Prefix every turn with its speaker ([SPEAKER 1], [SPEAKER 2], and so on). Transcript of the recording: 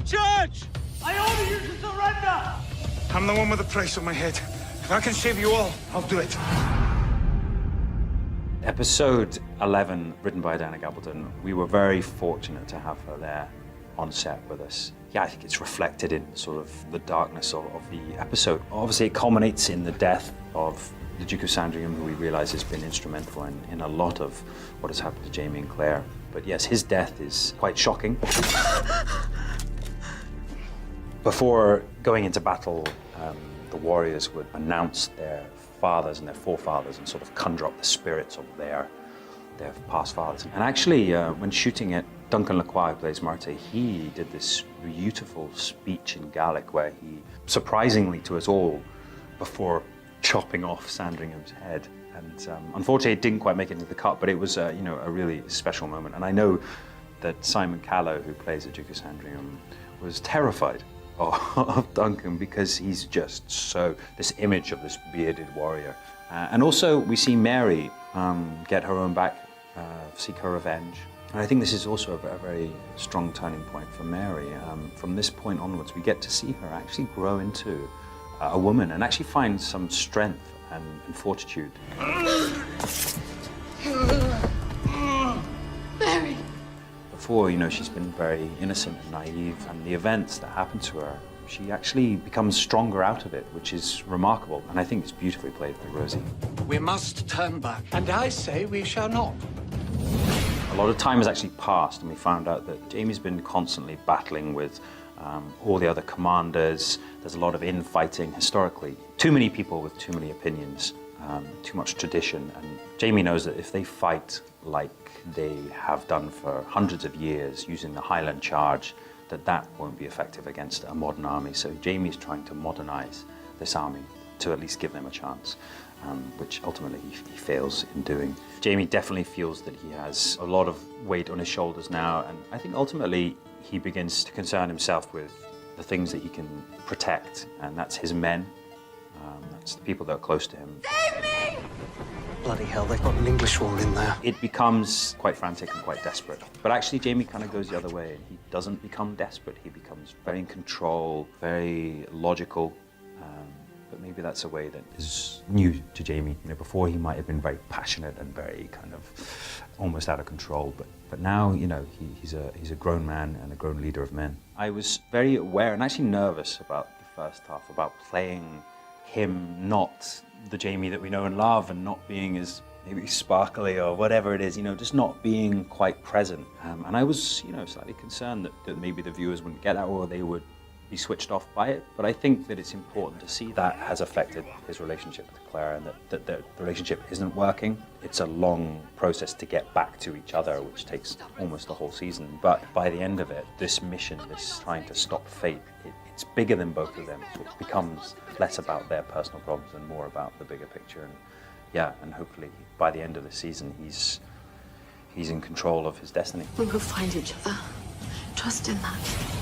[SPEAKER 1] church!
[SPEAKER 2] I order you to surrender!
[SPEAKER 3] I'm the one with the price on my head. If I can save you all, I'll do it.
[SPEAKER 4] Episode 11, written by Diana Gabaldon, we were very fortunate to have her there on set with us. Yeah, I think it's reflected in sort of the darkness of the episode. Obviously, it culminates in the death of the Duc of Sandrigham, who we realise has been instrumental in a lot of what has happened to Jaime and Claire. But yes, his death is quite shocking. Before going into battle, the warriors would announce their fathers and their forefathers and sort of conjure up the spirits of their past fathers. And actually, when shooting it, Duncan Lacroix, who plays Marte, he did this beautiful speech in Gaelic where he, surprisingly to us all, before chopping off Sandringham's head. And unfortunately, it didn't quite make it into the cut, but it was a really special moment. And I know that Simon Callow, who plays the Duke of Sandringham, was terrified of Duncan because he's just this image of this bearded warrior. And also we see Mary get her own back, seek her revenge. And I think this is also a very strong turning point for Mary. From this point onwards, we get to see her actually grow into a woman and actually find some strength and fortitude.
[SPEAKER 5] Mary!
[SPEAKER 4] Before, she's been very innocent and naive, and the events that happen to her, she actually becomes stronger out of it, which is remarkable. And I think it's beautifully played by Rosie.
[SPEAKER 1] We must turn back, and I say we shall not.
[SPEAKER 4] A lot of time has actually passed, and we found out that Jaime's been constantly battling with all the other commanders. There's a lot of infighting historically. Too many people with too many opinions, too much tradition. And Jaime knows that if they fight like they have done for hundreds of years using the Highland charge, that won't be effective against a modern army. So Jaime's trying to modernize this army to at least give them a chance, which ultimately he fails in doing. Jaime definitely feels that he has a lot of weight on his shoulders now, and I think ultimately he begins to concern himself with the things that he can protect, and that's his men. That's the people that are close to him.
[SPEAKER 5] Save me!
[SPEAKER 1] Bloody hell, they've got an English woman in there.
[SPEAKER 4] It becomes quite frantic and quite desperate. But actually, Jaime kind of goes the other way. He doesn't become desperate. He becomes very in control, very logical. But maybe that's a way that is new to Jaime. Before he might have been very passionate and very kind of almost out of control. But now, he's a grown man and a grown leader of men. I was very aware and actually nervous about the first half, about playing him not the Jaime that we know and love, and not being as maybe sparkly or whatever it is, just not being quite present. And I was, slightly concerned that maybe the viewers wouldn't get that or they would be switched off by it. But I think that it's important to see that has affected his relationship with Claire, and that the relationship isn't working. It's a long process to get back to each other, which takes almost the whole season. But by the end of it, this mission, this trying to stop fate, it's bigger than both of them. It becomes less about their personal problems and more about the bigger picture. And hopefully by the end of the season, he's in control of his destiny.
[SPEAKER 5] We will find each other. Trust in that.